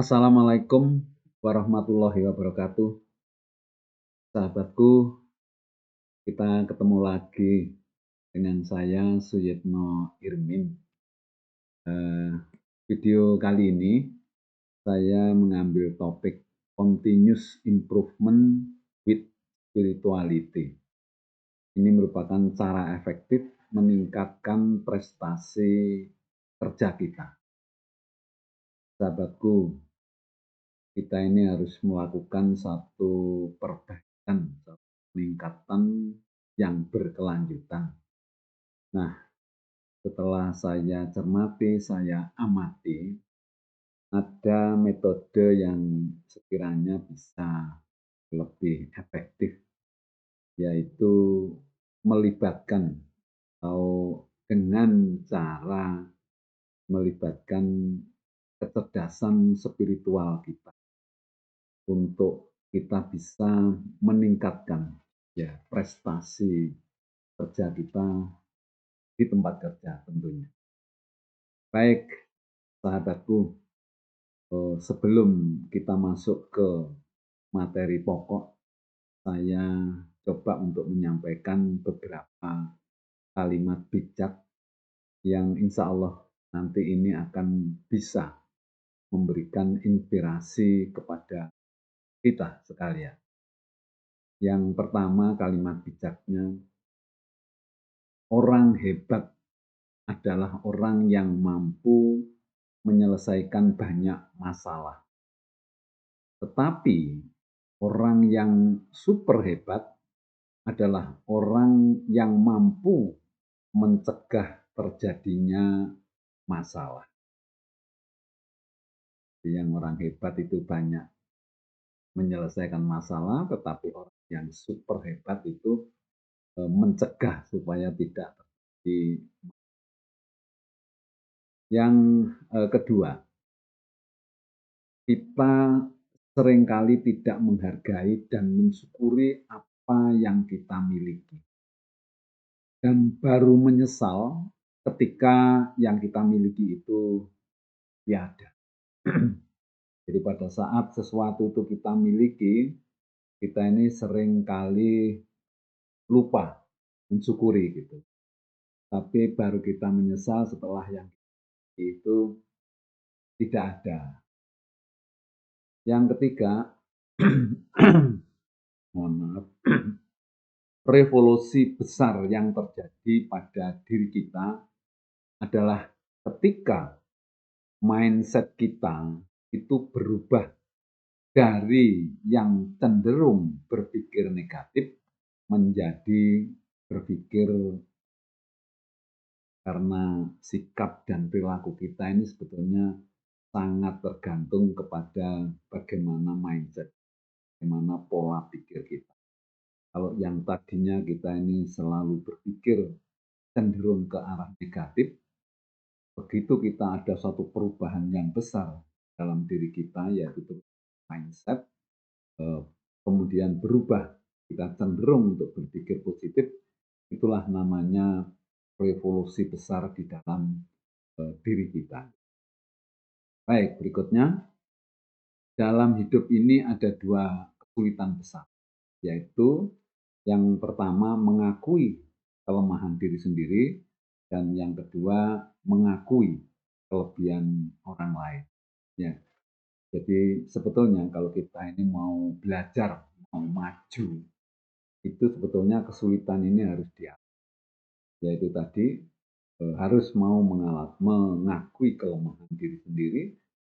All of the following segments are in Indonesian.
Assalamualaikum warahmatullahi wabarakatuh. Sahabatku, kita ketemu lagi dengan saya Suyitno Irmin. Video kali ini saya mengambil topik continuous improvement with spirituality. Ini merupakan cara efektif meningkatkan prestasi kerja kita. Sahabatku, kita ini harus melakukan satu perbaikan, satu peningkatan yang berkelanjutan. Nah, setelah saya cermati, saya amati, ada metode yang sekiranya bisa lebih efektif, yaitu melibatkan atau dengan cara melibatkan kecerdasan spiritual kita untuk kita bisa meningkatkan prestasi kerja kita di tempat kerja tentunya. Baik, sahabatku, sebelum kita masuk ke materi pokok, saya coba untuk menyampaikan beberapa kalimat bijak yang insya Allah nanti ini akan bisa memberikan inspirasi kepada kita sekalian. Yang pertama, kalimat bijaknya, orang hebat adalah orang yang mampu menyelesaikan banyak masalah. Tetapi orang yang super hebat adalah orang yang mampu mencegah terjadinya masalah. Yang orang hebat itu banyak menyelesaikan masalah, tetapi orang yang super hebat itu mencegah supaya tidak terjadi. Yang kedua, kita seringkali tidak menghargai dan mensyukuri apa yang kita miliki. Dan baru menyesal ketika yang kita miliki itu tiada. Jadi pada saat sesuatu itu kita miliki, kita ini seringkali lupa mensyukuri gitu. Tapi baru kita menyesal setelah yang itu tidak ada. Yang ketiga, mohon maaf, revolusi besar yang terjadi pada diri kita adalah ketika mindset kita itu berubah dari yang cenderung berpikir negatif menjadi berpikir, karena sikap dan perilaku kita ini sebetulnya sangat tergantung kepada bagaimana mindset, bagaimana pola pikir kita. Kalau yang tadinya kita ini selalu berpikir cenderung ke arah negatif, begitu kita ada satu perubahan yang besar dalam diri kita, yaitu mindset, kemudian berubah, kita cenderung untuk berpikir positif, itulah namanya revolusi besar di dalam diri kita. Baik, berikutnya, dalam hidup ini ada dua kesulitan besar, yaitu yang pertama mengakui kelemahan diri sendiri, dan yang kedua mengakui kelebihan orang lain. Ya, jadi sebetulnya kalau kita ini mau belajar, mau maju, itu sebetulnya kesulitan ini harus yaitu tadi harus mau mengakui kelemahan diri sendiri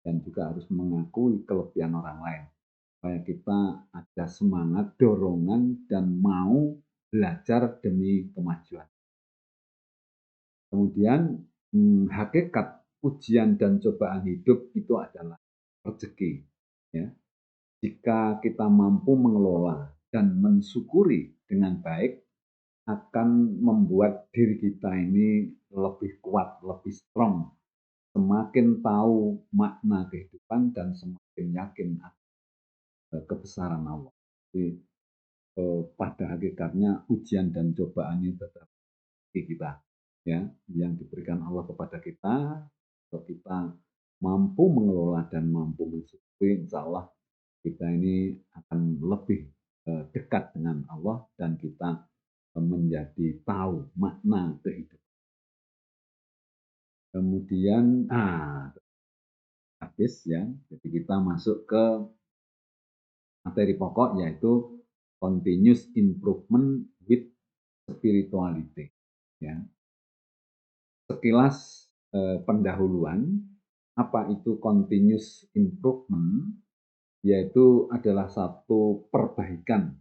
dan juga harus mengakui kelebihan orang lain, supaya kita ada semangat, dorongan, dan mau belajar demi kemajuan. Kemudian hakikat ujian dan cobaan hidup itu adalah rezeki. Ya. Jika kita mampu mengelola dan mensyukuri dengan baik, akan membuat diri kita ini lebih kuat, lebih strong, semakin tahu makna kehidupan dan semakin yakin kebesaran Allah. Jadi pada hakikatnya ujian dan cobaan itu tetap di kita, ya, yang diberikan Allah kepada kita, untuk kita mampu mengelola dan mampu mensyukuri, insya Allah kita ini akan lebih dekat dengan Allah dan kita menjadi tahu makna kehidupan. Kemudian, habis ya, jadi kita masuk ke materi pokok yaitu continuous improvement with spirituality. Ya. Sekilas pendahuluan, apa itu continuous improvement? Yaitu adalah satu perbaikan,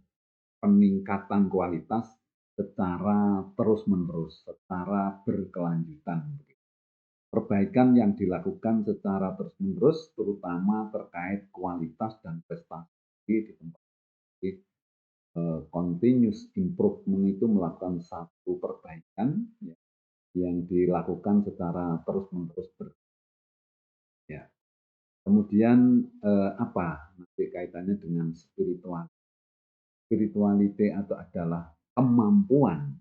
peningkatan kualitas secara terus-menerus, secara berkelanjutan. Perbaikan yang dilakukan secara terus-menerus, terutama terkait kualitas dan prestasi di tempat. Continuous improvement itu melakukan satu perbaikan ya, yang dilakukan secara terus-menerus. Ya. Kemudian apa nanti kaitannya dengan spiritual? Spirituality atau adalah kemampuan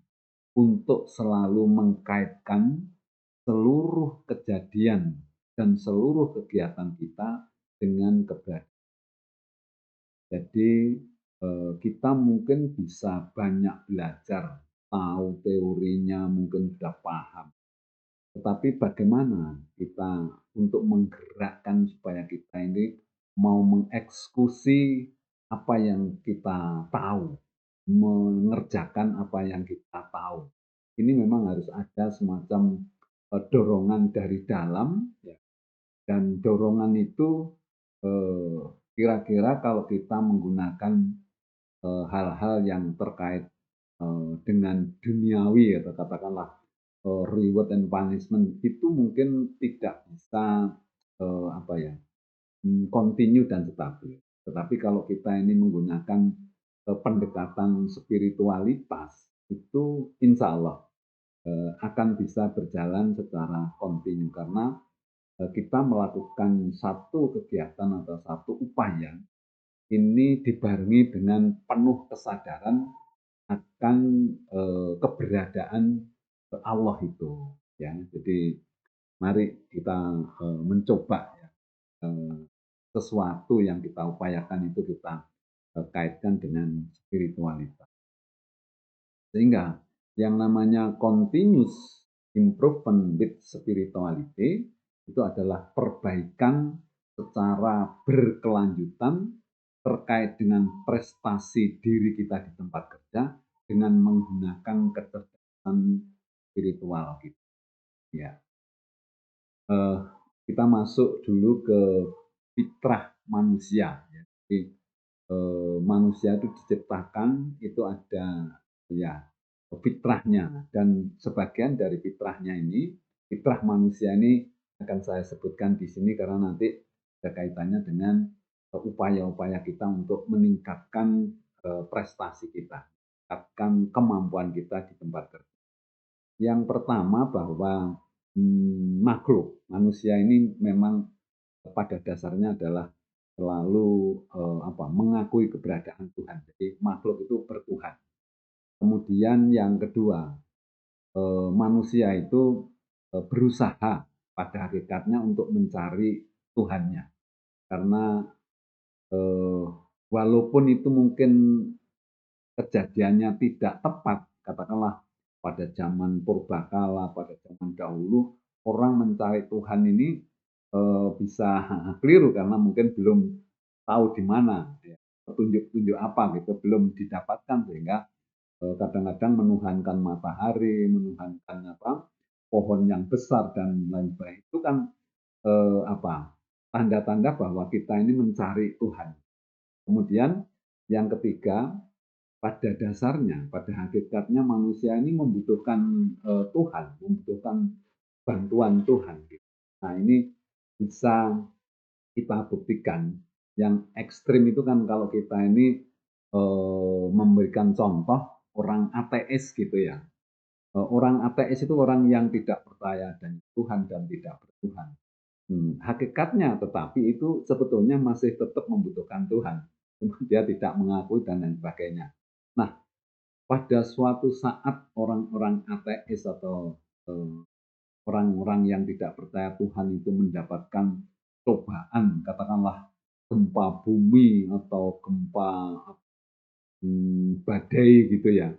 untuk selalu mengkaitkan seluruh kejadian dan seluruh kegiatan kita dengan keberadaan. Jadi kita mungkin bisa banyak belajar, tahu teorinya, mungkin sudah paham. Tetapi bagaimana kita untuk menggerakkan supaya kita ini mau mengeksekusi apa yang kita tahu, mengerjakan apa yang kita tahu. Ini memang harus ada semacam dorongan dari dalam, ya. Dan dorongan itu kira-kira kalau kita menggunakan hal-hal yang terkait dengan duniawi atau katakanlah reward and punishment itu mungkin tidak bisa apa ya continue dan stabil. Tetapi kalau kita ini menggunakan pendekatan spiritualitas itu insya Allah akan bisa berjalan secara kontinu karena kita melakukan satu kegiatan atau satu upaya ini dibarengi dengan penuh kesadaran akan keberadaan Allah itu ya. Jadi mari kita mencoba ya, sesuatu yang kita upayakan itu kita kaitkan dengan spiritualitas. Sehingga yang namanya continuous improvement with spirituality itu adalah perbaikan secara berkelanjutan terkait dengan prestasi diri kita di tempat kerja dengan menggunakan kecerdasan spiritual gitu. Ya. Kita masuk dulu ke fitrah manusia. Ya. Jadi, manusia itu diciptakan itu ada ya fitrahnya dan sebagian dari fitrahnya ini fitrah manusia ini akan saya sebutkan di sini karena nanti ada kaitannya dengan upaya-upaya kita untuk meningkatkan prestasi kita, meningkatkan kemampuan kita di tempat kerja. Yang pertama bahwa makhluk manusia ini memang pada dasarnya adalah selalu mengakui keberadaan Tuhan. Jadi makhluk itu bertuhan. Kemudian yang kedua, manusia itu berusaha pada hakikatnya untuk mencari Tuhannya. Karena walaupun itu mungkin kejadiannya tidak tepat, katakanlah pada zaman purbakala, pada zaman dahulu, orang mencari Tuhan ini bisa keliru karena mungkin belum tahu di mana, ya, petunjuk-petunjuk apa gitu belum didapatkan sehingga kadang-kadang menuhankan matahari, menuhankan pohon yang besar dan lain sebagainya itu kan tanda-tanda bahwa kita ini mencari Tuhan. Kemudian yang ketiga, pada dasarnya, pada hakikatnya manusia ini membutuhkan Tuhan, membutuhkan bantuan Tuhan. Nah ini bisa kita buktikan. Yang ekstrim itu kan kalau kita ini memberikan contoh orang ateis gitu ya. Orang ateis itu orang yang tidak percaya dan Tuhan dan tidak bertuhan. Hakikatnya tetapi itu sebetulnya masih tetap membutuhkan Tuhan. Dia tidak mengakui dan lain sebagainya. Nah, pada suatu saat orang-orang ateis atau orang-orang yang tidak percaya Tuhan itu mendapatkan cobaan, katakanlah gempa bumi atau gempa badai gitu ya.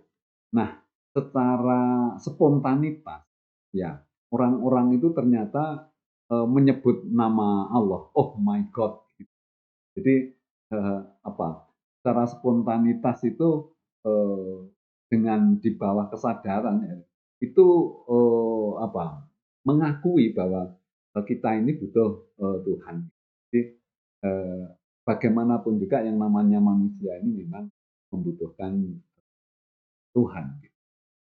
Nah, secara spontanitas ya, orang-orang itu ternyata menyebut nama Allah, "Oh my God." Jadi secara spontanitas itu dengan di bawah kesadaran ya, itu mengakui bahwa kita ini butuh Tuhan. Jadi eh, bagaimanapun juga yang namanya manusia ini memang membutuhkan Tuhan.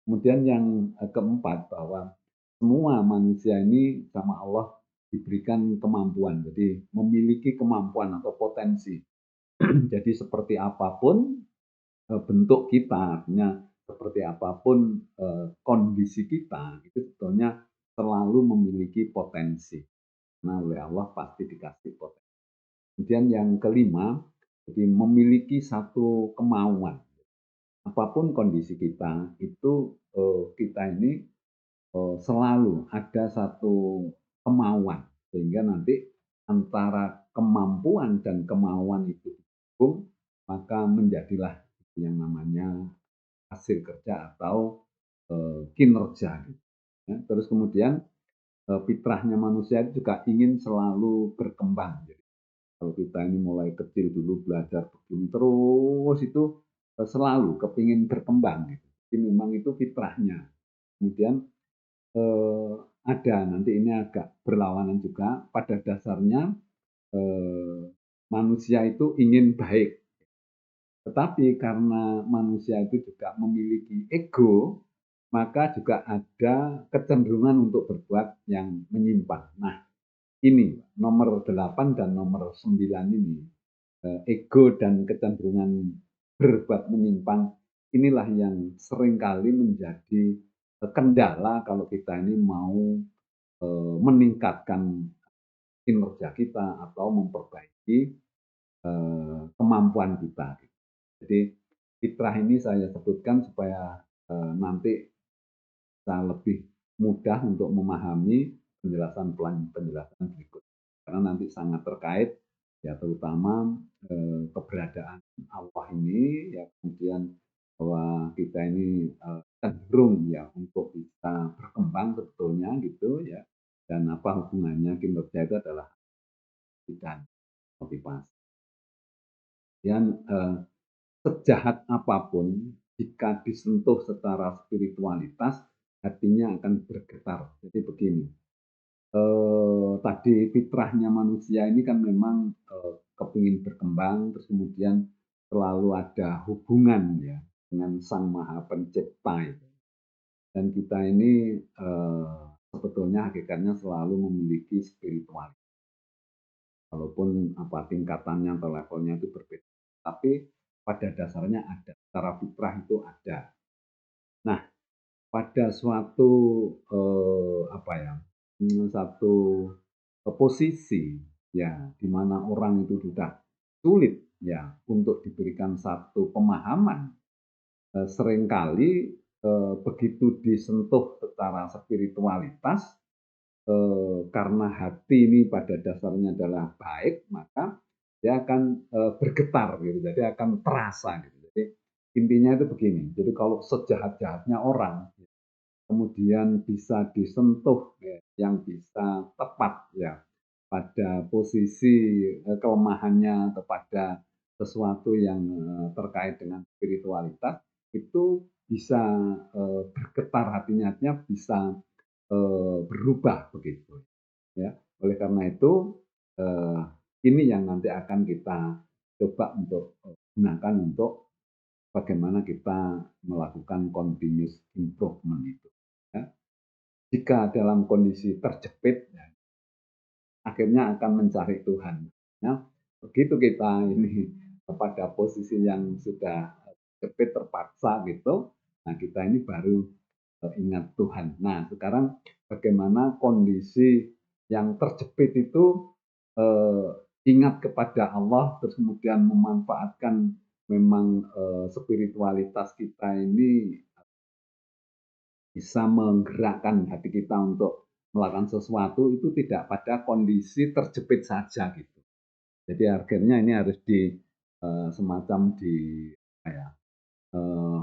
Kemudian yang keempat bahwa semua manusia ini sama Allah diberikan kemampuan, jadi memiliki kemampuan atau potensi. Jadi seperti apapun bentuk kita, artinya seperti apapun kondisi kita, itu sebetulnya selalu memiliki potensi. Nah, oleh Allah pasti dikasih potensi. Kemudian yang kelima, jadi memiliki satu kemauan. Apapun kondisi kita, itu kita ini selalu ada satu kemauan, sehingga nanti antara kemampuan dan kemauan itu digabung, maka menjadilah yang namanya hasil kerja atau kinerja. Ya. Terus kemudian fitrahnya manusia itu juga ingin selalu berkembang. Jadi, kalau kita ini mulai kecil dulu belajar begini terus itu selalu kepingin berkembang. Gitu. Jadi memang itu fitrahnya. Kemudian ada nanti ini agak berlawanan juga. Pada dasarnya manusia itu ingin baik. Tetapi karena manusia itu juga memiliki ego, maka juga ada kecenderungan untuk berbuat yang menyimpang. Nah, ini nomor 8 dan nomor 9 ini, ego dan kecenderungan berbuat menyimpang, inilah yang seringkali menjadi kendala kalau kita ini mau meningkatkan kinerja kita atau memperbaiki kemampuan kita. Jadi fitrah ini saya sebutkan supaya nanti bisa lebih mudah untuk memahami penjelasan berikut. Karena nanti sangat terkait ya terutama keberadaan Allah ini ya kemudian bahwa kita ini cenderung ya untuk bisa berkembang sebetulnya gitu ya dan apa hubungannya kinerja itu adalah dan motivasi. Dan sejahat apapun, jika disentuh secara spiritualitas, hatinya akan bergetar. Jadi begini, tadi fitrahnya manusia ini kan memang kepingin berkembang, terus kemudian selalu ada hubungan ya dengan Sang Maha Pencipta itu. Dan kita ini sebetulnya hakikatnya selalu memiliki spiritualitas. Walaupun tingkatannya atau levelnya itu berbeda. Tapi pada dasarnya ada, secara fitrah itu ada. Nah, pada suatu satu posisi ya di mana orang itu sudah sulit ya untuk diberikan satu pemahaman, seringkali begitu disentuh secara spiritualitas karena hati ini pada dasarnya adalah baik, maka dia akan bergetar gitu, jadi akan terasa gitu. Jadi intinya itu begini, jadi kalau sejahat-jahatnya orang, kemudian bisa disentuh ya, yang bisa tepat ya pada posisi kelemahannya kepada sesuatu yang terkait dengan spiritualitas, itu bisa bergetar hatinya, bisa berubah begitu ya. Oleh karena itu ini yang nanti akan kita coba untuk gunakan untuk bagaimana kita melakukan continuous improvement itu ya. Jika dalam kondisi terjepit ya, akhirnya akan mencari Tuhan ya. Begitu kita ini pada posisi yang sudah terjepit terpaksa gitu, nah kita ini baru ingat Tuhan. Nah, sekarang bagaimana kondisi yang terjepit itu ingat kepada Allah, terus kemudian memanfaatkan memang spiritualitas kita ini bisa menggerakkan hati kita untuk melakukan sesuatu itu tidak pada kondisi terjepit saja gitu. Jadi akhirnya ini harus semacam apa ya, eee,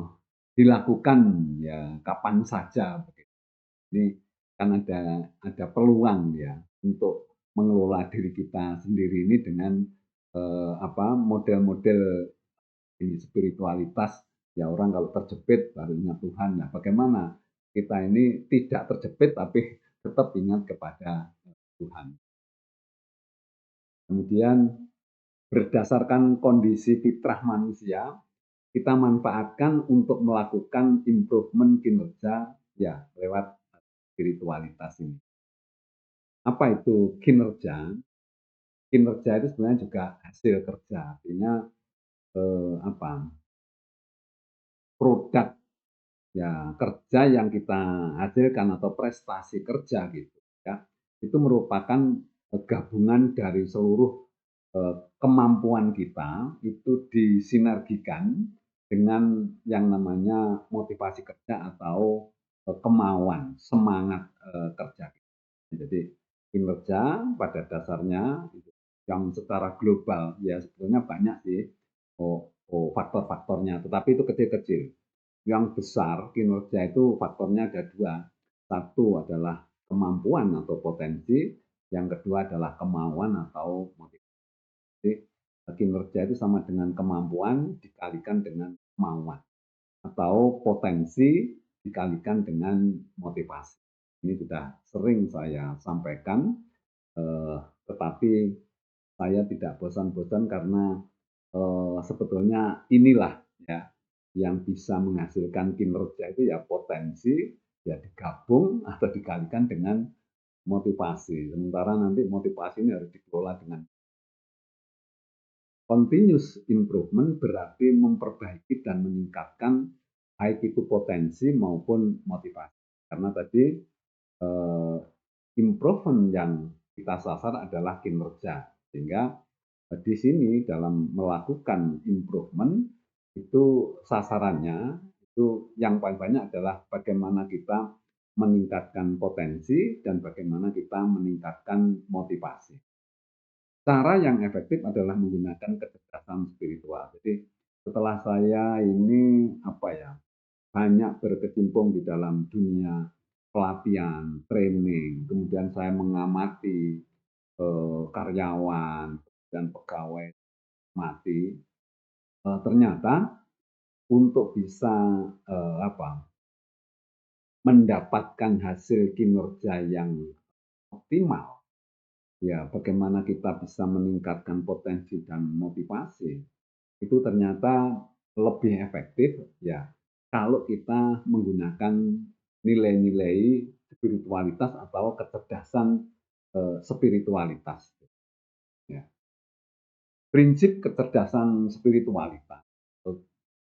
dilakukan ya kapan saja begitu. Ini kan ada peluang ya untuk mengelola diri kita sendiri ini dengan, apa, model-model ini spiritualitas, ya orang kalau terjepit baru ingat Tuhan. Nah, bagaimana kita ini tidak terjepit tapi tetap ingat kepada Tuhan. Kemudian berdasarkan kondisi fitrah manusia, kita manfaatkan untuk melakukan improvement kinerja ya lewat spiritualitas ini. Apa itu kinerja? Kinerja itu sebenarnya juga hasil kerja, artinya apa? Produk ya kerja yang kita hasilkan atau prestasi kerja gitu ya, itu merupakan gabungan dari seluruh kemampuan kita itu disinergikan dengan yang namanya motivasi kerja atau kemauan, semangat kerja. Jadi kinerja pada dasarnya yang secara global ya sebetulnya banyak sih faktor-faktornya, tetapi itu kecil-kecil. Yang besar kinerja itu faktornya ada dua. Satu adalah kemampuan atau potensi, yang kedua adalah kemauan atau motivasi. Jadi kinerja itu sama dengan kemampuan dikalikan dengan kemauan atau potensi dikalikan dengan motivasi. Ini sudah sering saya sampaikan, tetapi saya tidak bosan-bosan karena sebetulnya inilah ya yang bisa menghasilkan kinerja itu ya potensi ya digabung atau dikalikan dengan motivasi. Sementara nanti motivasi ini harus dikelola dengan continuous improvement, berarti memperbaiki dan meningkatkan baik itu potensi maupun motivasi. Karena tadi eh, improvement yang kita sasar adalah kinerja. Sehingga di sini dalam melakukan improvement itu sasarannya itu yang paling banyak adalah bagaimana kita meningkatkan potensi dan bagaimana kita meningkatkan motivasi. Cara yang efektif adalah menggunakan kecerdasan spiritual. Jadi setelah saya ini apa ya banyak berkecimpung di dalam dunia pelatihan, training, kemudian saya mengamati karyawan dan pegawai mati, ternyata untuk bisa apa mendapatkan hasil kinerja yang optimal, ya bagaimana kita bisa meningkatkan potensi dan motivasi, itu ternyata lebih efektif ya kalau kita menggunakan nilai-nilai spiritualitas atau kecerdasan spiritualitas. Ya. Prinsip kecerdasan spiritualitas,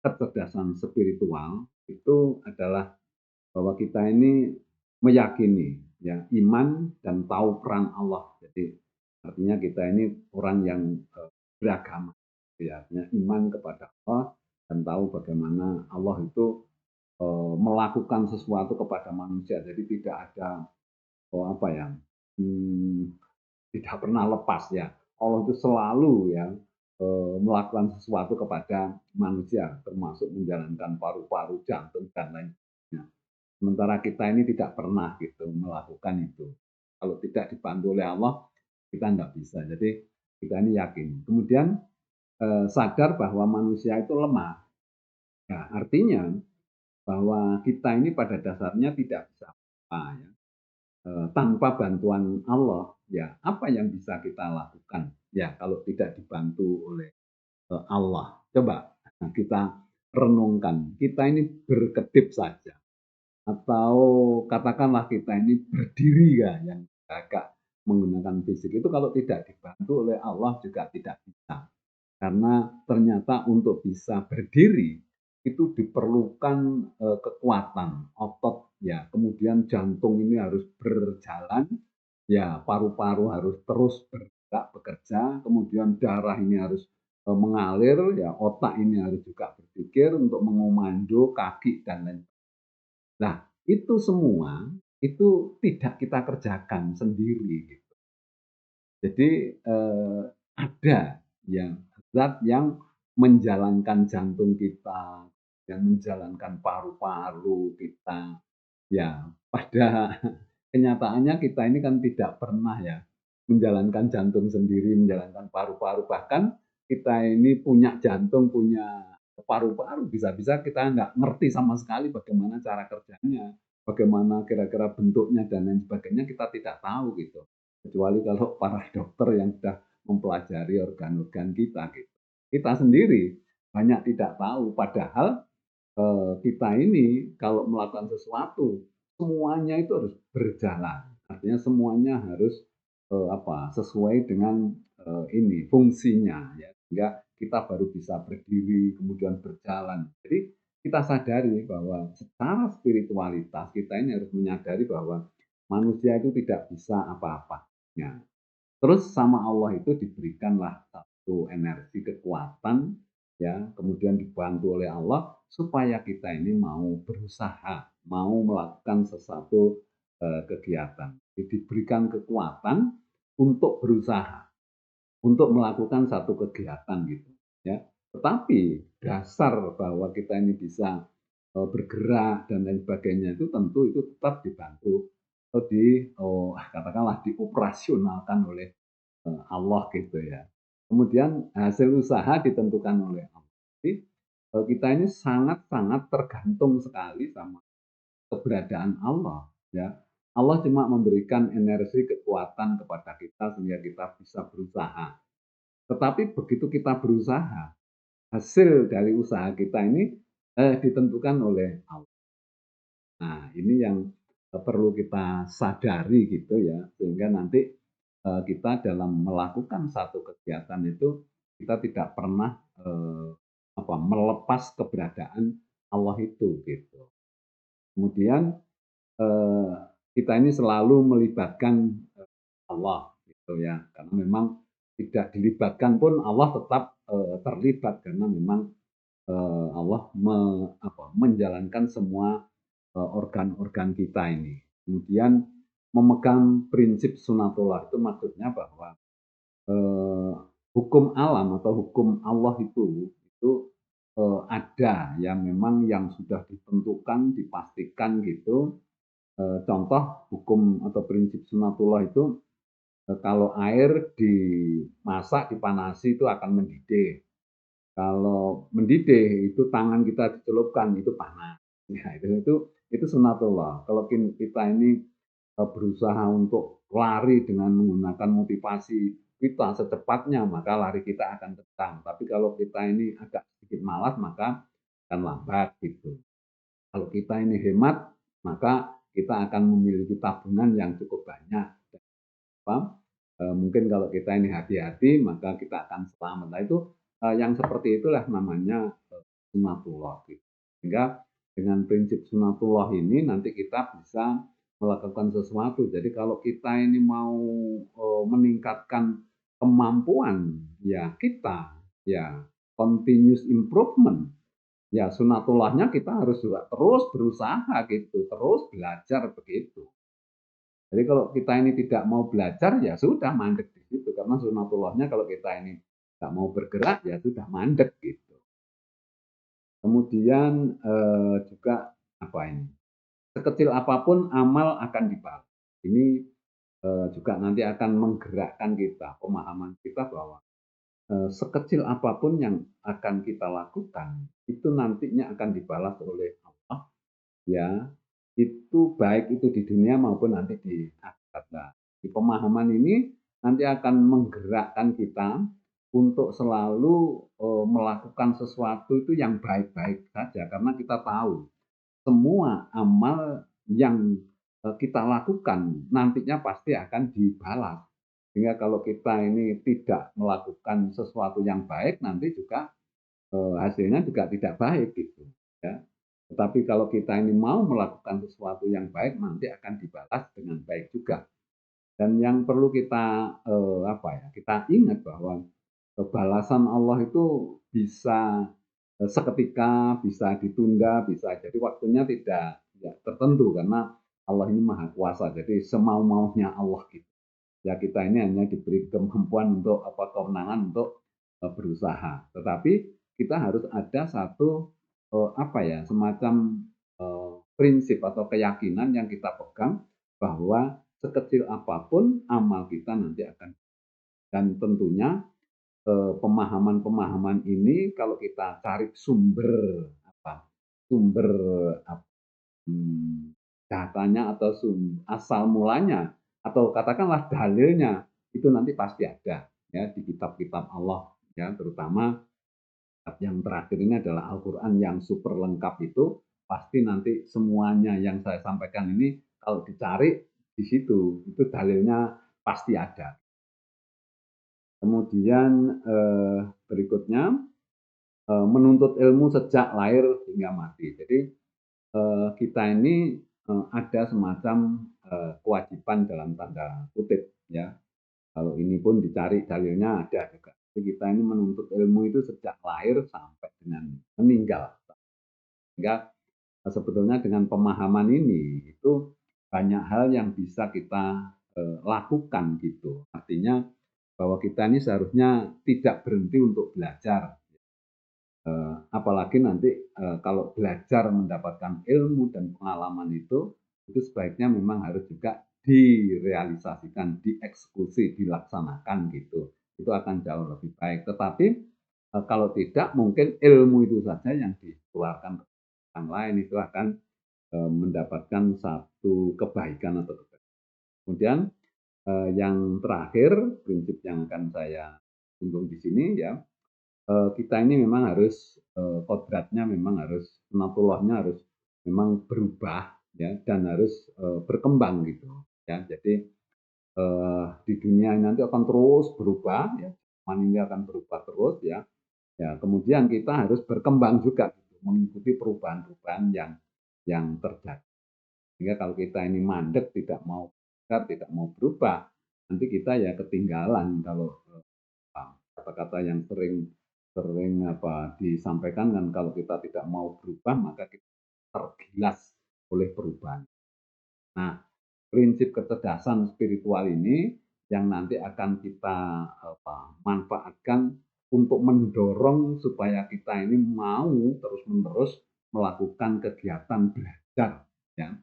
kecerdasan spiritual itu adalah bahwa kita ini meyakini ya iman dan tahu peran Allah. Jadi artinya kita ini orang yang beragama, ya, artinya iman kepada Allah dan tahu bagaimana Allah itu melakukan sesuatu kepada manusia. Jadi tidak ada apa ya, hmm, tidak pernah lepas ya. Allah itu selalu ya melakukan sesuatu kepada manusia, termasuk menjalankan paru-paru, jantung dan lain sebagainya. Sementara kita ini tidak pernah gitu melakukan itu. Kalau tidak dibantu oleh Allah, kita tidak bisa. Jadi kita ini yakin. Kemudian sadar bahwa manusia itu lemah. Ya, artinya bahwa kita ini pada dasarnya tidak bisa apa ya. Tanpa bantuan Allah, ya apa yang bisa kita lakukan? Ya kalau tidak dibantu oleh Allah. Coba kita renungkan. Kita ini berkedip saja atau katakanlah kita ini berdiri ya yang agak menggunakan fisik itu kalau tidak dibantu oleh Allah juga tidak bisa. Karena ternyata untuk bisa berdiri itu diperlukan kekuatan otot ya, kemudian jantung ini harus berjalan, ya paru-paru harus terus bergerak bekerja, kemudian darah ini harus mengalir, ya otak ini harus juga berpikir untuk mengomando kaki dan lain. Nah, itu semua itu tidak kita kerjakan sendiri gitu. Jadi, ada yang zat yang menjalankan jantung kita, dan menjalankan paru-paru kita. Ya, pada kenyataannya kita ini kan tidak pernah ya menjalankan jantung sendiri, menjalankan paru-paru, bahkan kita ini punya jantung, punya paru-paru, bisa-bisa kita nggak ngerti sama sekali bagaimana cara kerjanya, bagaimana kira-kira bentuknya dan lain sebagainya, kita tidak tahu gitu. Kecuali kalau para dokter yang sudah mempelajari organ-organ kita gitu. Kita sendiri banyak tidak tahu, padahal kita ini kalau melakukan sesuatu, semuanya itu harus berjalan. Artinya semuanya harus, sesuai dengan, ini fungsinya ya, sehingga kita baru bisa berdiri, kemudian berjalan. Jadi kita sadari bahwa secara spiritualitas kita ini harus menyadari bahwa manusia itu tidak bisa apa-apa. Ya, terus sama Allah itu diberikanlah satu energi kekuatan, ya, kemudian dibantu oleh Allah supaya kita ini mau berusaha, mau melakukan sesuatu, kegiatan. Jadi diberikan kekuatan untuk berusaha, untuk melakukan satu kegiatan gitu, ya. Tetapi dasar bahwa kita ini bisa, bergerak dan lain sebagainya itu tentu itu tetap dibantu atau katakanlah dioperasionalkan oleh Allah gitu ya. Kemudian hasil usaha ditentukan oleh Allah. Jadi, kita ini sangat-sangat tergantung sekali sama keberadaan Allah ya. Allah cuma memberikan energi kekuatan kepada kita sehingga kita bisa berusaha. Tetapi begitu kita berusaha, hasil dari usaha kita ini, ditentukan oleh Allah. Nah, ini yang, perlu kita sadari gitu ya, sehingga nanti, kita dalam melakukan satu kegiatan itu, kita tidak pernah, melepas keberadaan Allah itu, gitu. Kemudian, eee, kita ini selalu melibatkan, Allah gitu ya, karena memang tidak dilibatkan pun Allah tetap, terlibat karena memang Allah menjalankan semua, organ-organ kita ini. Kemudian memegang prinsip sunatullah itu maksudnya bahwa, eee, hukum alam atau hukum Allah itu, ada yang memang yang sudah ditentukan, dipastikan gitu. Contoh hukum atau prinsip sunatullah itu, kalau air dimasak, dipanasi itu akan mendidih. Kalau mendidih itu tangan kita dicelupkan itu panas. Ya itu sunatullah. Kalau kita ini, berusaha untuk lari dengan menggunakan motivasi kita secepatnya, maka lari kita akan kencang. Tapi kalau kita ini agak sedikit malas, maka akan lambat gitu. Kalau kita ini hemat, maka kita akan memiliki tabungan yang cukup banyak. Apa, mungkin kalau kita ini hati-hati, maka kita akan selamat. Nah itu, yang seperti itulah namanya, sunatullah gitu. Sehingga dengan prinsip sunatullah ini nanti kita bisa melakukan sesuatu. Jadi kalau kita ini mau, meningkatkan kemampuan, ya kita, ya continuous improvement, ya sunatullahnya kita harus juga terus berusaha gitu, terus belajar begitu. Jadi kalau kita ini tidak mau belajar, ya sudah mandek di situ, karena sunatullahnya kalau kita ini nggak mau bergerak, ya sudah mandek gitu. Kemudian, juga apa ini, sekecil apapun amal akan dibalas. Ini, juga nanti akan menggerakkan kita, pemahaman kita bahwa, sekecil apapun yang akan kita lakukan, itu nantinya akan dibalas oleh Allah, ya. Itu baik itu di dunia maupun nanti di akhirat. Nah, di pemahaman ini nanti akan menggerakkan kita untuk selalu, melakukan sesuatu itu yang baik-baik saja, karena kita tahu semua amal yang, kita lakukan nantinya pasti akan dibalas. Sehingga kalau kita ini tidak melakukan sesuatu yang baik, nanti juga, hasilnya juga tidak baik gitu, ya. Tetapi kalau kita ini mau melakukan sesuatu yang baik, nanti akan dibalas dengan baik juga. Dan yang perlu kita, kita ingat bahwa, balasan Allah itu bisa, seketika, bisa ditunda, bisa jadi waktunya tidak tertentu karena Allah ini maha kuasa, jadi semau-maunya Allah gitu. Ya kita ini hanya diberi kemampuan untuk kewenangan untuk berusaha. Tetapi kita harus ada satu semacam prinsip atau keyakinan yang kita pegang bahwa sekecil apapun amal kita nanti akan, dan tentunya pemahaman-pemahaman ini kalau kita cari sumber datanya atau asal mulanya atau katakanlah dalilnya itu nanti pasti ada ya di kitab-kitab Allah ya, terutama yang terakhir ini adalah Al-Qur'an yang super lengkap itu pasti nanti semuanya yang saya sampaikan ini kalau dicari di situ itu dalilnya pasti ada. Kemudian berikutnya menuntut ilmu sejak lahir hingga mati. Jadi kita ini ada semacam kewajiban dalam tanda kutip ya. Kalau ini pun dicari dalilnya ada juga. Jadi kita ini menuntut ilmu itu sejak lahir sampai dengan meninggal. Sehingga sebetulnya dengan pemahaman ini itu banyak hal yang bisa kita lakukan gitu. Artinya bahwa kita ini seharusnya tidak berhenti untuk belajar. Apalagi nanti kalau belajar mendapatkan ilmu dan pengalaman itu sebaiknya memang harus juga direalisasikan, dieksekusi, dilaksanakan gitu. Itu akan jauh lebih baik. Tetapi kalau tidak mungkin ilmu itu saja yang dikeluarkan ke orang lain itu akan mendapatkan satu kebaikan atau kebaikan. Kemudian yang terakhir prinsip yang akan saya singgung di sini ya, kita ini memang harus kodratnya memang harus sunatullahnya harus memang berubah ya dan harus berkembang gitu ya. Jadi di dunia ini nanti akan terus berubah ya, zaman ini akan berubah terus ya. Ya, kemudian kita harus berkembang juga gitu, mengikuti perubahan-perubahan yang terjadi. Sehingga kalau kita ini mandek tidak mau berubah, nanti kita ya ketinggalan kalau kata-kata yang sering sering disampaikan kan kalau kita tidak mau berubah maka kita tergilas oleh perubahan. Nah, prinsip kecerdasan spiritual ini yang nanti akan kita manfaatkan untuk mendorong supaya kita ini mau terus-menerus melakukan kegiatan belajar ya.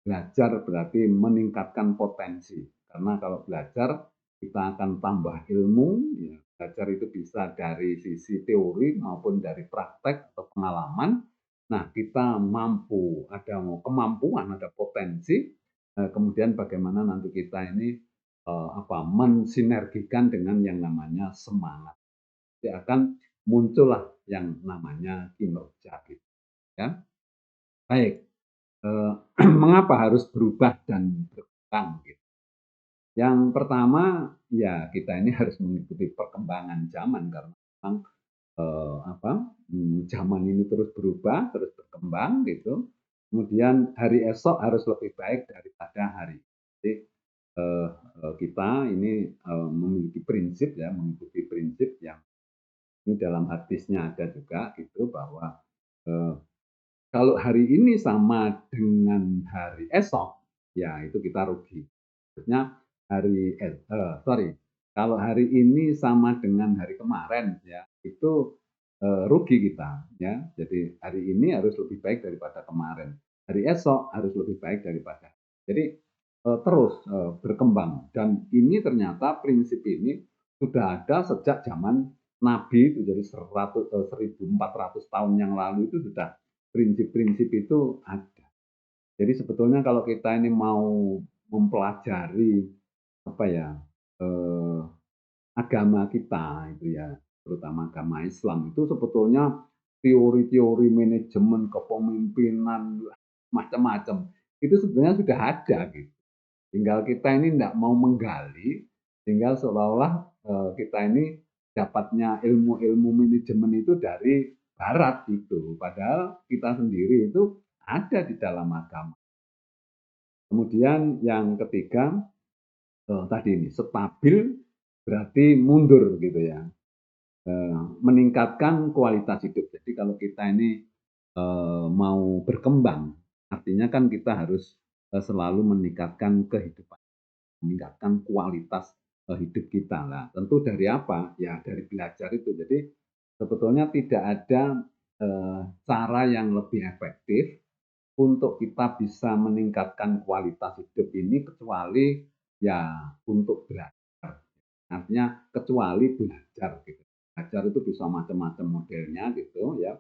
Belajar berarti meningkatkan potensi. Karena kalau belajar kita akan tambah ilmu ya. Belajar itu bisa dari sisi teori maupun dari praktek atau pengalaman. Nah, kita mampu, ada kemampuan, ada potensi, kemudian bagaimana nanti kita ini mensinergikan dengan yang namanya semangat. Jadi akan muncullah yang namanya kinerja gitu ya. Baik, mengapa harus berubah dan berkembang gitu. Yang pertama ya kita ini harus mengikuti perkembangan zaman karena memang zaman ini terus berubah, terus berkembang gitu. Kemudian hari esok harus lebih baik daripada hari. Jadi kita ini memiliki prinsip ya, mengikuti prinsip yang ini dalam hadisnya ada juga gitu bahwa kalau hari ini sama dengan hari esok, ya itu kita rugi. Maksudnya kalau hari ini sama dengan hari kemarin, ya itu rugi kita, ya. Jadi hari ini harus lebih baik daripada kemarin. Hari esok harus lebih baik daripada. Jadi terus berkembang dan ini ternyata prinsip ini sudah ada sejak zaman Nabi itu jadi 1400 tahun yang lalu itu sudah prinsip-prinsip itu ada. Jadi sebetulnya kalau kita ini mau mempelajari apa ya eh, agama kita itu ya, terutama agama Islam itu sebetulnya teori-teori manajemen kepemimpinan macam-macam itu sebenarnya sudah ada gitu. Tinggal kita ini tidak mau menggali, tinggal seolah-olah kita ini dapatnya ilmu-ilmu manajemen itu dari barat gitu. Padahal kita sendiri itu ada di dalam agama. Kemudian yang ketiga tadi ini stabil berarti mundur gitu ya. Meningkatkan kualitas hidup. Jadi kalau kita ini mau berkembang, artinya kan kita harus selalu meningkatkan kehidupan, meningkatkan kualitas hidup kita. Nah, tentu dari apa? Ya dari belajar itu. Jadi sebetulnya tidak ada cara yang lebih efektif untuk kita bisa meningkatkan kualitas hidup ini kecuali ya untuk belajar. Artinya kecuali belajar gitu. Belajar itu bisa macam-macam modelnya gitu ya.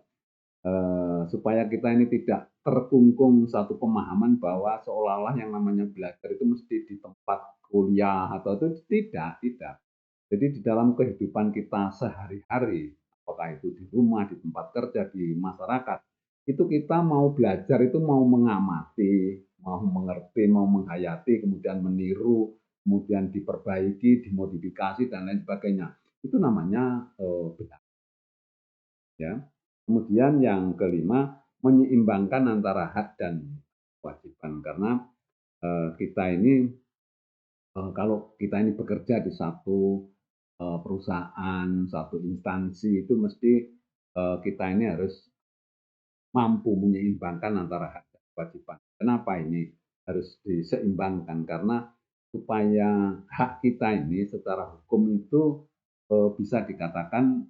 Supaya kita ini tidak terkungkung satu pemahaman bahwa seolah-olah yang namanya belajar itu mesti di tempat kuliah atau itu tidak. Jadi di dalam kehidupan kita sehari-hari, apakah itu di rumah, di tempat kerja, di masyarakat, itu kita mau belajar itu mau mengamati, mau mengerti, mau menghayati, kemudian meniru, kemudian diperbaiki, dimodifikasi dan lain sebagainya. Itu namanya belajar. Ya. Kemudian yang kelima, menyeimbangkan antara hak dan kewajiban karena kita ini kalau kita ini bekerja di satu perusahaan, satu instansi itu mesti kita ini harus mampu menyeimbangkan antara hak dan kewajiban. Kenapa ini harus diseimbangkan? Karena supaya hak kita ini secara hukum itu bisa dikatakan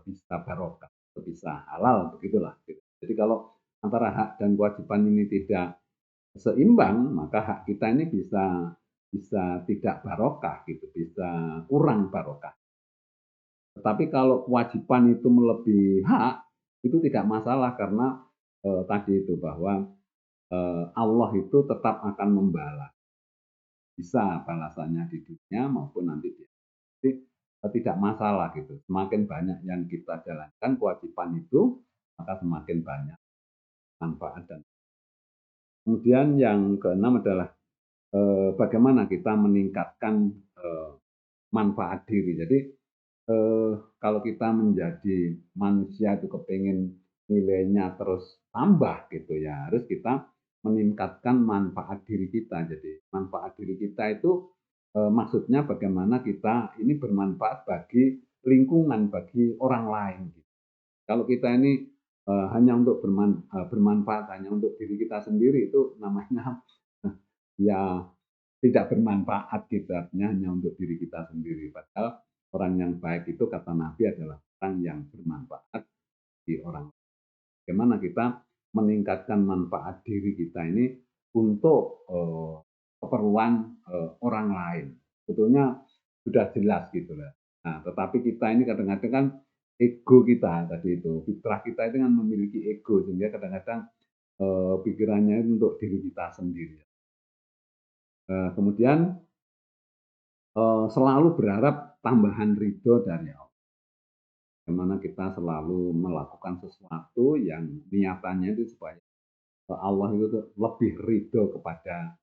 bisa barokah, bisa halal, begitulah. Gitu. Jadi kalau antara hak dan kewajiban ini tidak seimbang, maka hak kita ini bisa bisa tidak barokah gitu, bisa kurang barokah. Tetapi kalau kewajiban itu melebihi hak, itu tidak masalah karena tadi itu bahwa Allah itu tetap akan membalas. Bisa balasannya di dunia maupun nanti di akhirat. Jadi tidak masalah gitu. Semakin banyak yang kita jalankan kewajiban itu, maka semakin banyak manfaat dan kemudian yang keenam adalah bagaimana kita meningkatkan manfaat diri. Jadi kalau kita menjadi manusia itu kepingin nilainya terus tambah gitu ya, harus kita meningkatkan manfaat diri kita. Jadi manfaat diri kita itu maksudnya bagaimana kita ini bermanfaat bagi lingkungan, bagi orang lain. Gitu. Kalau kita ini hanya untuk bermanfaat hanya untuk diri kita sendiri itu namanya ya tidak bermanfaat gitu, artinya hanya untuk diri kita sendiri. Padahal orang yang baik itu kata Nabi adalah orang yang bermanfaat di orang. Bagaimana kita meningkatkan manfaat diri kita ini untuk keperluan orang lain. Sebetulnya sudah jelas gitu lah. Nah, tetapi kita ini kadang-kadang kan ego kita tadi itu, fitrah kita itu kan memiliki ego sehingga kadang-kadang pikirannya itu untuk diri kita sendiri. Kemudian selalu berharap tambahan ridho dari Allah. Bagaimana kita selalu melakukan sesuatu yang niatannya itu supaya Allah itu lebih ridho kepada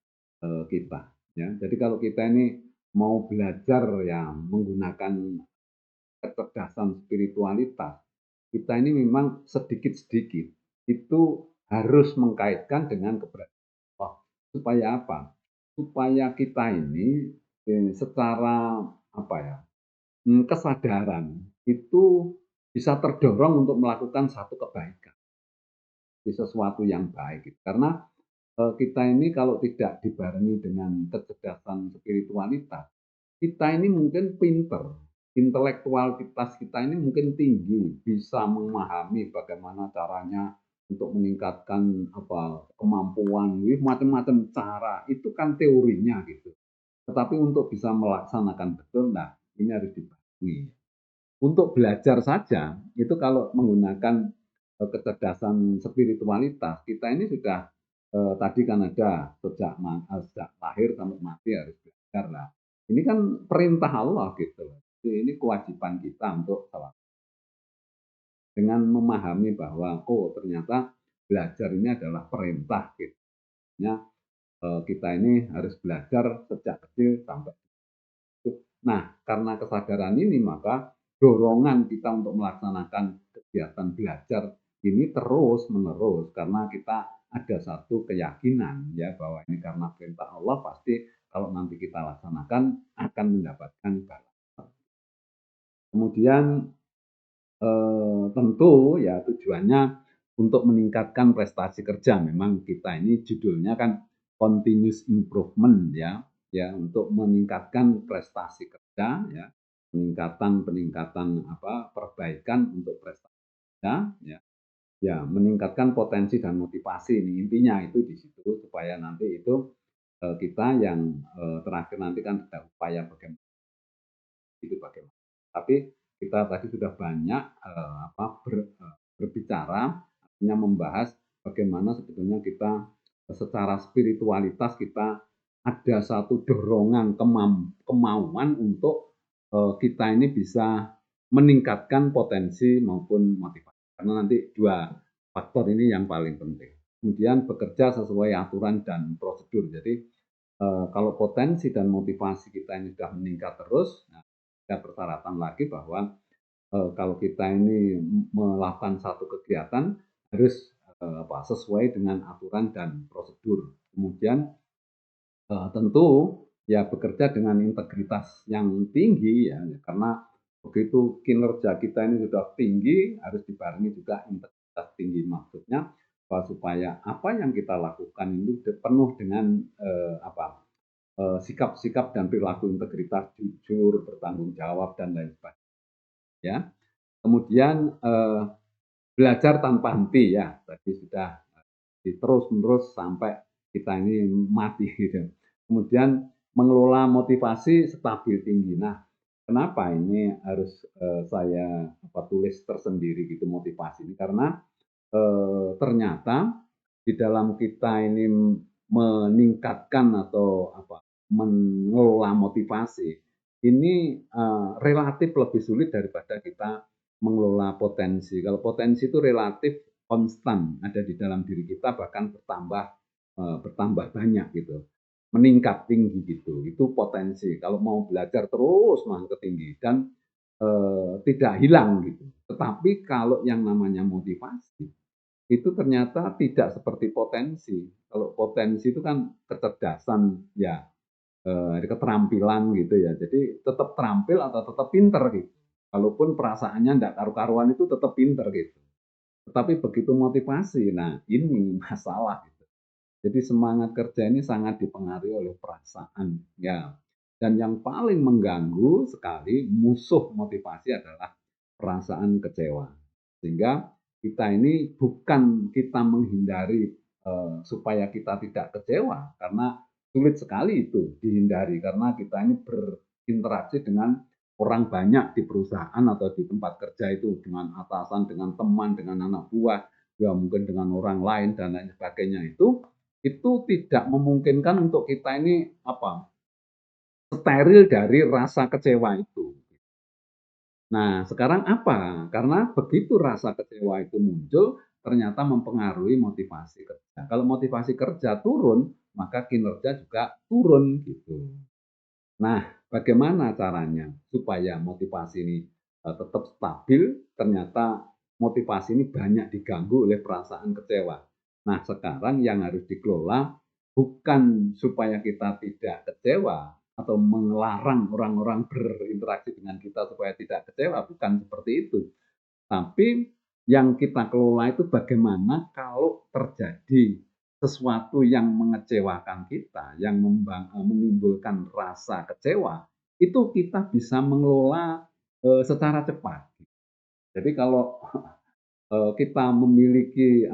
kita. Ya. Jadi kalau kita ini mau belajar ya menggunakan kecerdasan spiritualitas, kita ini memang sedikit-sedikit itu harus mengkaitkan dengan keberadaan Allah. Supaya apa? Supaya kita ini secara apa ya kesadaran itu bisa terdorong untuk melakukan satu kebaikan, di sesuatu yang baik. Karena kita ini kalau tidak dibarengi dengan kecerdasan spiritualitas, kita ini mungkin pinter, intelektualitas kita ini mungkin tinggi, bisa memahami bagaimana caranya untuk meningkatkan apa kemampuan, macam-macam cara. Itu kan teorinya gitu. Tetapi untuk bisa melaksanakan betul, nah ini harus dibarengi. Untuk belajar saja, itu kalau menggunakan kecerdasan spiritualitas, kita ini sudah tadi kan ada sejak lahir sampai mati harus belajar lah. Ini kan perintah Allah gitu. Jadi ini kewajiban kita untuk salah. Dengan memahami bahwa oh ternyata belajar ini adalah perintah gitu. Kita ini harus belajar sejak kecil sampai nah, karena kesadaran ini maka dorongan kita untuk melaksanakan kegiatan belajar ini terus-menerus karena kita ada satu keyakinan ya bahwa ini karena perintah Allah pasti kalau nanti kita laksanakan akan mendapatkan balasan. Kemudian tentu ya tujuannya untuk meningkatkan prestasi kerja. Memang kita ini judulnya kan continuous improvement ya, ya untuk meningkatkan prestasi kerja ya, peningkatan perbaikan untuk prestasi kerja ya. Ya, meningkatkan potensi dan motivasi ini intinya itu di situ supaya nanti itu kita yang terakhir nanti kan ada upaya bagaimana itu bagaimana. Tapi kita tadi sudah banyak berbicara, artinya membahas bagaimana sebetulnya kita secara spiritualitas kita ada satu dorongan kemauan untuk kita ini bisa meningkatkan potensi maupun motivasi. Karena nanti dua faktor ini yang paling penting. Kemudian bekerja sesuai aturan dan prosedur. Jadi kalau potensi dan motivasi kita ini sudah meningkat terus, nah, ada persyaratan lagi bahwa kalau kita ini melakukan satu kegiatan harus sesuai dengan aturan dan prosedur. Kemudian tentu ya bekerja dengan integritas yang tinggi ya, karena begitu kinerja kita ini sudah tinggi harus dibarengi juga integritas tinggi. Maksudnya supaya apa yang kita lakukan itu penuh dengan sikap-sikap dan perilaku integritas, jujur, bertanggung jawab dan lain sebagainya. Ya. Kemudian belajar tanpa henti ya, tadi sudah terus-menerus sampai kita ini mati gitu. Kemudian mengelola motivasi stabil tinggi. Nah, kenapa ini harus saya tulis tersendiri gitu motivasi ini? Karena ternyata di dalam kita ini meningkatkan atau mengelola motivasi ini relatif lebih sulit daripada kita mengelola potensi. Kalau potensi itu relatif konstan ada di dalam diri kita bahkan bertambah banyak gitu, meningkat tinggi gitu. Itu potensi. Kalau mau belajar terus ke tinggi dan tidak hilang gitu. Tetapi kalau yang namanya motivasi itu ternyata tidak seperti potensi. Kalau potensi itu kan kecerdasan ya, keterampilan gitu ya. Jadi tetap terampil atau tetap pinter gitu. Walaupun perasaannya enggak karu-karuan itu tetap pinter gitu. Tetapi begitu motivasi, nah ini masalah gitu. Jadi semangat kerja ini sangat dipengaruhi oleh perasaan ya. Dan yang paling mengganggu sekali musuh motivasi adalah perasaan kecewa. Sehingga kita ini bukan kita menghindari supaya kita tidak kecewa karena sulit sekali itu dihindari karena kita ini berinteraksi dengan orang banyak di perusahaan atau di tempat kerja itu dengan atasan, dengan teman, dengan anak buah, ya mungkin dengan orang lain dan lain sebagainya itu tidak memungkinkan untuk kita ini steril dari rasa kecewa itu. Nah, sekarang apa? Karena begitu rasa kecewa itu muncul, ternyata mempengaruhi motivasi kerja. Kalau motivasi kerja turun, maka kinerja juga turun gitu. Nah, bagaimana caranya supaya motivasi ini tetap stabil? Ternyata motivasi ini banyak diganggu oleh perasaan kecewa. Nah, sekarang yang harus dikelola bukan supaya kita tidak kecewa atau melarang orang-orang berinteraksi dengan kita supaya tidak kecewa, bukan seperti itu. Tapi yang kita kelola itu bagaimana kalau terjadi sesuatu yang mengecewakan kita, yang menimbulkan rasa kecewa, itu kita bisa mengelola secara cepat. Jadi kalau kita memiliki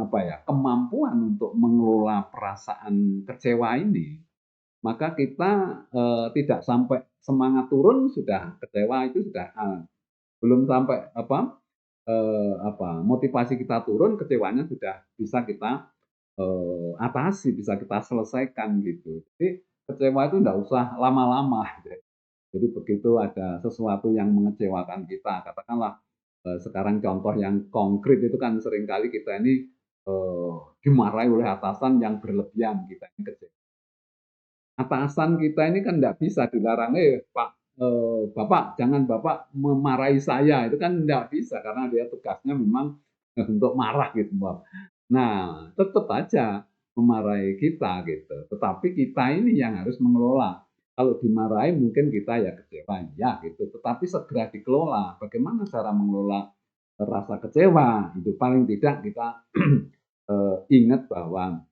kemampuan untuk mengelola perasaan kecewa ini, maka kita tidak sampai semangat turun sudah kecewa itu sudah belum sampai motivasi kita turun, kecewanya sudah bisa kita atasi, bisa kita selesaikan gitu. Jadi kecewa itu enggak usah lama-lama. Jadi begitu ada sesuatu yang mengecewakan kita, katakanlah sekarang contoh yang konkret itu kan seringkali kita ini dimarahi oleh atasan yang berlebihan, kita ini kecewa. Atasan kita ini kan enggak bisa dilarang, Pak, Bapak jangan Bapak memarahi saya, itu kan enggak bisa karena dia tugasnya memang untuk marah gitu, Mbak. Nah, tetap aja memarahi kita gitu, tetapi kita ini yang harus mengelola. Kalau dimarahi mungkin kita ya kecewa, ya gitu, tetapi segera dikelola. Bagaimana cara mengelola rasa kecewa? Itu paling tidak kita ingat bahwa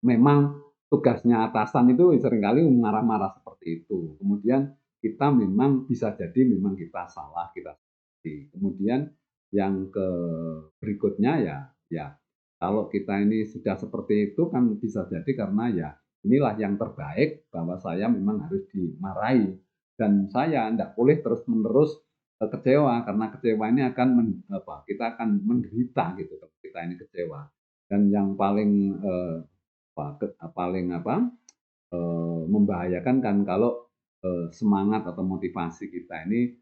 memang tugasnya atasan itu seringkali marah-marah seperti itu. Kemudian kita memang bisa jadi memang kita salah, kita kemudian yang berikutnya ya, ya kalau kita ini sudah seperti itu kan bisa jadi karena ya inilah yang terbaik bahwa saya memang harus dimarahi dan saya tidak boleh terus-menerus kecewa karena kecewa ini akan kita akan menderita gitu kalau kita ini kecewa. Dan yang paling paling membahayakan kan kalau semangat atau motivasi kita ini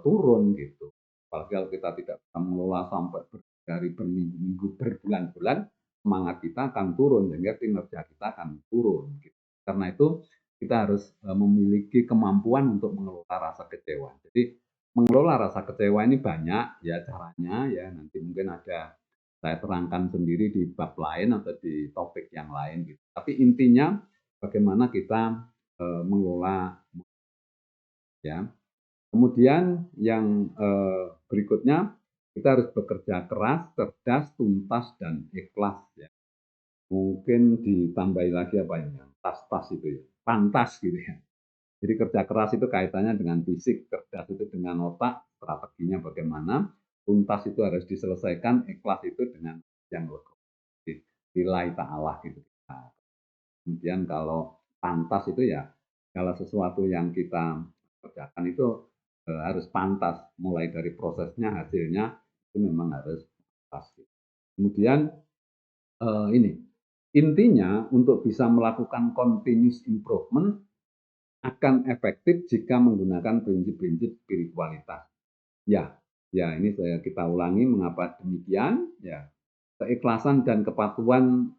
turun gitu. Apalagi kalau kita tidak bisa mengelola sampai dari berminggu-minggu, berbulan-bulan, semangat kita akan turun sehingga kinerja kita akan turun. Gitu. Karena itu kita harus memiliki kemampuan untuk mengelola rasa kecewa. Jadi mengelola rasa kecewa ini banyak ya caranya ya nanti mungkin ada saya terangkan sendiri di bab lain atau di topik yang lain gitu. Tapi intinya bagaimana kita mengelola ya. Kemudian yang berikutnya kita harus bekerja keras, cerdas, tuntas dan ikhlas ya. Mungkin ditambahi lagi apa ini? Tas-tas itu ya. Pantas gitu ya. Jadi kerja keras itu kaitannya dengan fisik, cerdas itu dengan otak, strateginya bagaimana, tuntas itu harus diselesaikan, ikhlas itu dengan yang lillahi ta'ala gitu. Nah, kemudian kalau pantas itu ya segala sesuatu yang kita kerjakan itu harus pantas, mulai dari prosesnya, hasilnya itu memang harus pantas. Kemudian ini intinya untuk bisa melakukan continuous improvement akan efektif jika menggunakan prinsip-prinsip spiritualitas. Ya, ya ini kita ulangi mengapa demikian. Ya, keikhlasan dan kepatuhan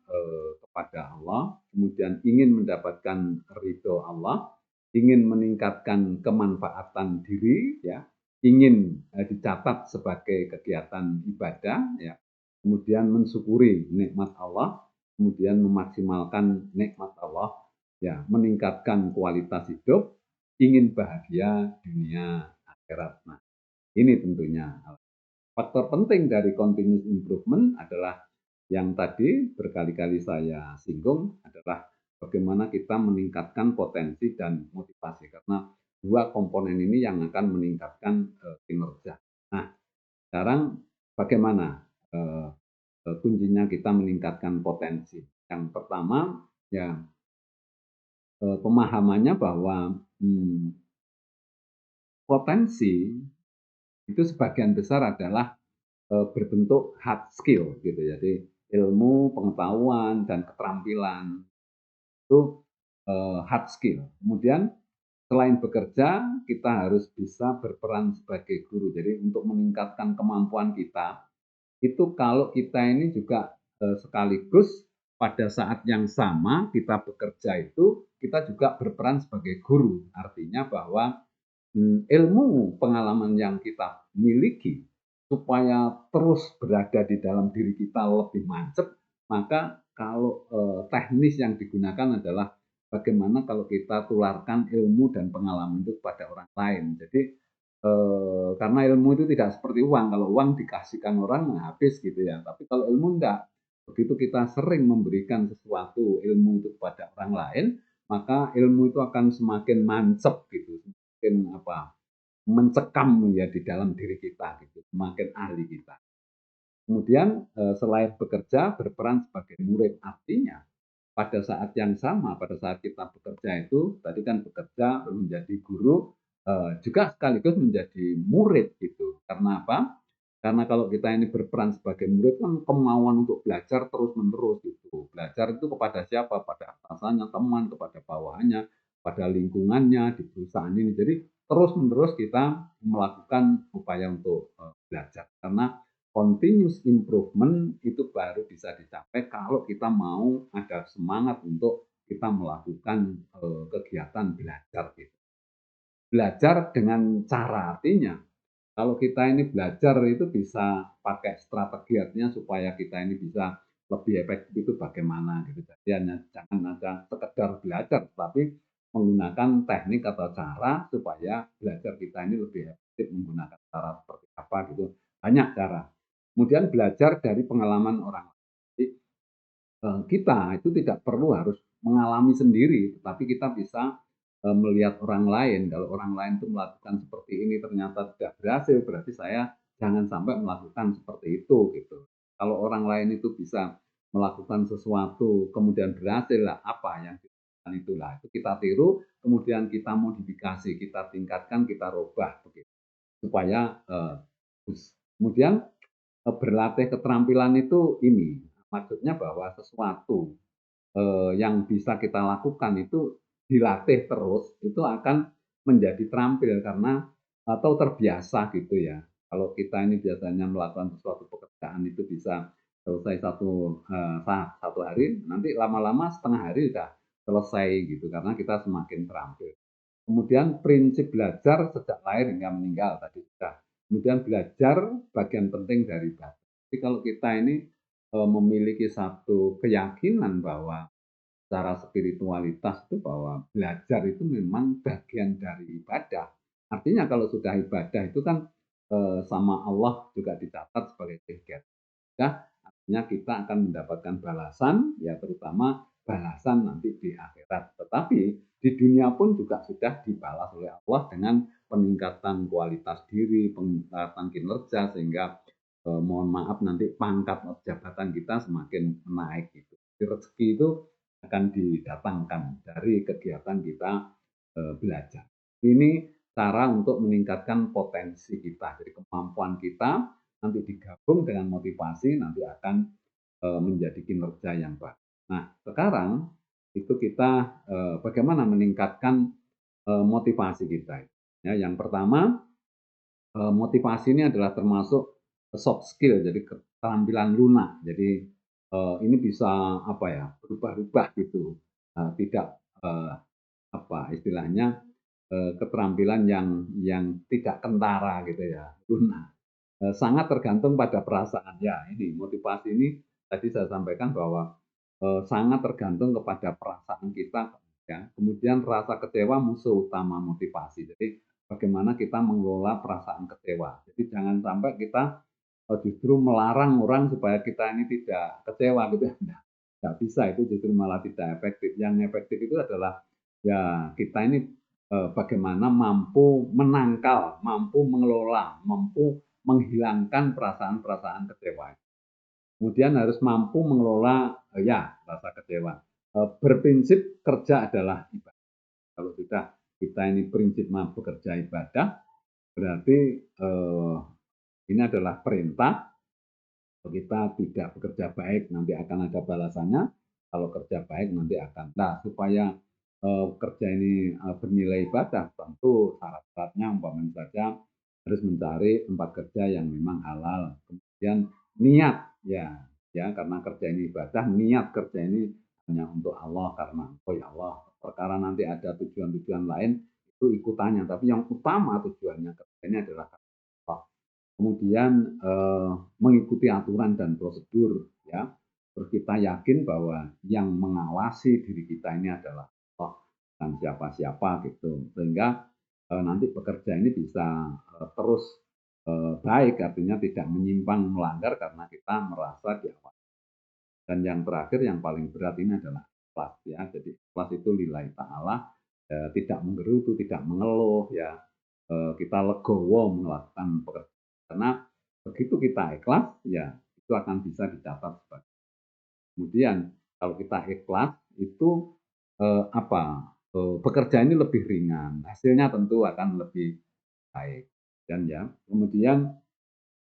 kepada Allah, kemudian ingin mendapatkan ridho Allah, ingin meningkatkan kemanfaatan diri, ya, ingin dicatat sebagai kegiatan ibadah, ya, kemudian mensyukuri nikmat Allah, kemudian memaksimalkan nikmat Allah, ya, meningkatkan kualitas hidup, ingin bahagia dunia akhirat. Nah, ini tentunya faktor penting dari continuous improvement adalah yang tadi berkali-kali saya singgung adalah bagaimana kita meningkatkan potensi dan motivasi karena dua komponen ini yang akan meningkatkan kinerja. Nah, sekarang bagaimana kuncinya kita meningkatkan potensi? Yang pertama ya pemahamannya bahwa potensi itu sebagian besar adalah berbentuk hard skill gitu. Jadi ilmu, pengetahuan dan keterampilan itu hard skill. Kemudian selain bekerja, kita harus bisa berperan sebagai guru. Jadi untuk meningkatkan kemampuan kita, itu kalau kita ini juga sekaligus pada saat yang sama kita bekerja itu kita juga berperan sebagai guru. Artinya bahwa ilmu pengalaman yang kita miliki supaya terus berada di dalam diri kita lebih mancep, maka kalau teknis yang digunakan adalah bagaimana kalau kita tularkan ilmu dan pengalaman itu kepada orang lain. Jadi karena ilmu itu tidak seperti uang, kalau uang dikasihkan orang nah habis gitu ya. Tapi kalau ilmu enggak, begitu kita sering memberikan sesuatu ilmu itu kepada orang lain, maka ilmu itu akan semakin mancep gitu, semakin mencekam ya di dalam diri kita gitu, semakin ahli kita. Kemudian selain bekerja berperan sebagai murid artinya pada saat yang sama, pada saat kita bekerja itu, tadi kan bekerja menjadi guru, juga sekaligus menjadi murid gitu. Karena apa? Karena kalau kita ini berperan sebagai murid kan kemauan untuk belajar terus-menerus gitu. Belajar itu kepada siapa? Pada atasannya, teman, kepada bawahannya, pada lingkungannya, di perusahaan ini. Jadi terus-menerus kita melakukan upaya untuk belajar. Karena continuous improvement itu baru bisa dicapai kalau kita mau ada semangat untuk kita melakukan kegiatan belajar gitu. Belajar dengan cara artinya kalau kita ini belajar itu bisa pakai strategi artinya supaya kita ini bisa lebih efektif itu bagaimana gitu. Jadi jangan ada sekedar belajar, tapi menggunakan teknik atau cara supaya belajar kita ini lebih efektif menggunakan cara seperti apa gitu. Banyak cara. Kemudian belajar dari pengalaman orang lain. kita itu tidak perlu harus mengalami sendiri, tetapi kita bisa, melihat orang lain. Kalau orang lain itu melakukan seperti ini ternyata tidak berhasil, berarti saya jangan sampai melakukan seperti itu, gitu. Kalau orang lain itu bisa melakukan sesuatu kemudian berhasil, lah apa yang dilakukan itulah, itu kita tiru, kemudian kita modifikasi, kita tingkatkan, kita rubah begitu, supaya, kemudian, berlatih keterampilan itu ini, maksudnya bahwa sesuatu yang bisa kita lakukan itu dilatih terus, itu akan menjadi terampil karena atau terbiasa gitu ya. Kalau kita ini biasanya melakukan sesuatu pekerjaan itu bisa selesai satu hari, nanti lama-lama setengah hari sudah selesai gitu, karena kita semakin terampil. Kemudian prinsip belajar sejak lahir hingga meninggal tadi sudah. Kemudian belajar bagian penting dari ibadah. Jadi kalau kita ini memiliki satu keyakinan bahwa secara spiritualitas itu bahwa belajar itu memang bagian dari ibadah. Artinya kalau sudah ibadah itu kan sama Allah juga dicatat sebagai kegiatan ibadah, artinya kita akan mendapatkan balasan, ya terutama balasan nanti di akhirat. Tetapi di dunia pun juga sudah dibalas oleh Allah dengan peningkatan kualitas diri, peningkatan kinerja sehingga mohon maaf nanti pangkat jabatan kita semakin naik gitu. Rezeki itu akan didatangkan dari kegiatan kita belajar. Ini cara untuk meningkatkan potensi kita. Jadi kemampuan kita nanti digabung dengan motivasi nanti akan menjadi kinerja yang baik. Nah, sekarang itu kita bagaimana meningkatkan motivasi kita. Ya, yang pertama motivasi ini adalah termasuk soft skill, jadi keterampilan lunak. Jadi ini bisa apa ya berubah-ubah gitu, tidak apa istilahnya keterampilan yang tidak kentara gitu ya, lunak. Sangat tergantung pada perasaan. Ya, ini motivasi ini tadi saya sampaikan bahwa sangat tergantung kepada perasaan kita, ya. Kemudian rasa kecewa musuh utama motivasi. Jadi bagaimana kita mengelola perasaan kecewa. Jadi jangan sampai kita justru melarang orang supaya kita ini tidak kecewa gitu ya. Nggak bisa, itu justru malah tidak efektif. Yang efektif itu adalah ya kita ini bagaimana mampu menangkal, mampu mengelola, mampu menghilangkan perasaan-perasaan kecewa. Kemudian harus mampu mengelola ya rasa kecewa. Berprinsip kerja adalah ibadah. Kalau sudah kita ini prinsip bekerja ibadah, berarti ini adalah perintah. Kalau kita tidak bekerja baik nanti akan ada balasannya. Kalau kerja baik nanti akan. Nah, supaya kerja ini bernilai ibadah, tentu syarat-syaratnya umpamanya saja harus mencari tempat kerja yang memang halal. Kemudian niat, ya karena kerja ini ibadah, niat kerja ini hanya untuk Allah karena oh ya Allah. Perkara nanti ada tujuan-tujuan lain itu ikutannya, tapi yang utama tujuannya kerja ini adalah Allah. Kemudian mengikuti aturan dan prosedur, ya. Terus kita yakin bahwa yang mengawasi diri kita ini adalah Allah dan siapa-siapa gitu, sehingga nanti pekerja ini bisa terus baik, artinya tidak menyimpang melanggar karena kita merasa diawasi. Dan yang terakhir yang paling berat ini adalah ikhlas, ya. Jadi ikhlas itu lillahi ta'ala, tidak menggerutu, tidak mengeluh, ya. Kita legowo melakukan pekerjaan. Karena begitu kita ikhlas, ya itu akan bisa dicatat sebagai. Kemudian kalau kita ikhlas itu apa? Bekerja ini lebih ringan, hasilnya tentu akan lebih baik. Dan ya, kemudian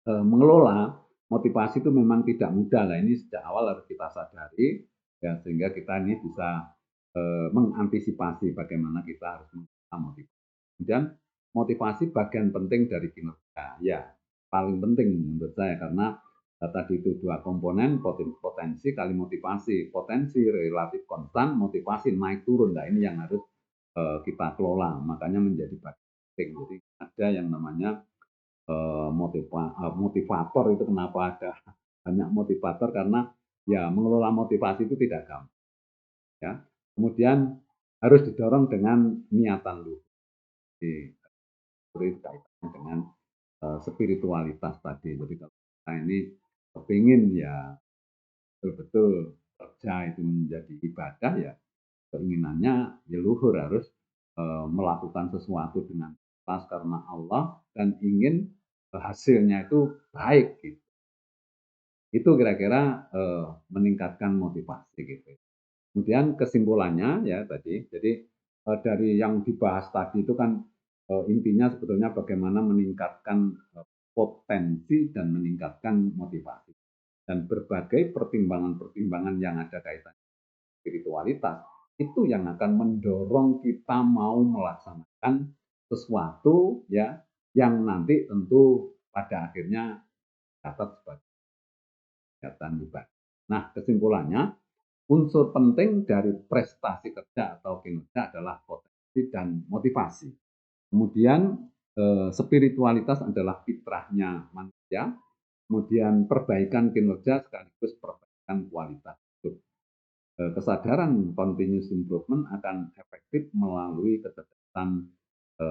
mengelola motivasi itu memang tidak mudah. Lah ini sejak awal harus kita sadari ya sehingga kita ini bisa mengantisipasi bagaimana kita harus mengelola motivasi. Kemudian motivasi bagian penting dari kinerja. Ya, paling penting menurut saya karena tadi itu dua komponen potensi kali motivasi. Potensi relatif konstan, motivasi naik turun. Nah, ini yang harus kita kelola. Makanya menjadi bagian penting. Jadi ada yang namanya motivator itu kenapa ada banyak motivator karena ya mengelola motivasi itu tidak gampang ya. Kemudian harus didorong dengan niatan dulu. Jadi kaitannya dengan spiritualitas tadi. Jadi kalau kita ini kepingin ya betul-betul kerja itu menjadi ibadah, ya keinginannya ya luhur harus melakukan sesuatu dengan ikhlas karena Allah dan ingin hasilnya itu baik gitu. Itu kira-kira meningkatkan motivasi gitu. Kemudian kesimpulannya ya tadi, jadi dari yang dibahas tadi itu kan intinya sebetulnya bagaimana meningkatkan potensi dan meningkatkan motivasi. Dan berbagai pertimbangan-pertimbangan yang ada kaitan spiritualitas itu yang akan mendorong kita mau melaksanakan sesuatu ya yang nanti tentu pada akhirnya dapat sebagai kegiatan ibadah. Nah, kesimpulannya unsur penting dari prestasi kerja atau kinerja adalah potensi dan motivasi. Kemudian spiritualitas adalah fitrahnya manusia. Kemudian perbaikan kinerja sekaligus perbaikan kualitas hidup. Kesadaran continuous improvement akan efektif melalui kecerdasan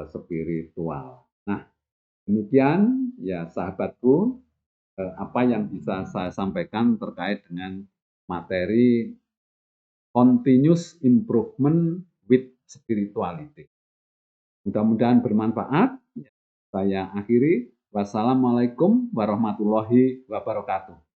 spiritual. Nah, demikian ya sahabatku apa yang bisa saya sampaikan terkait dengan materi continuous improvement with spirituality. Mudah-mudahan bermanfaat. Saya akhiri. Wassalamualaikum warahmatullahi wabarakatuh.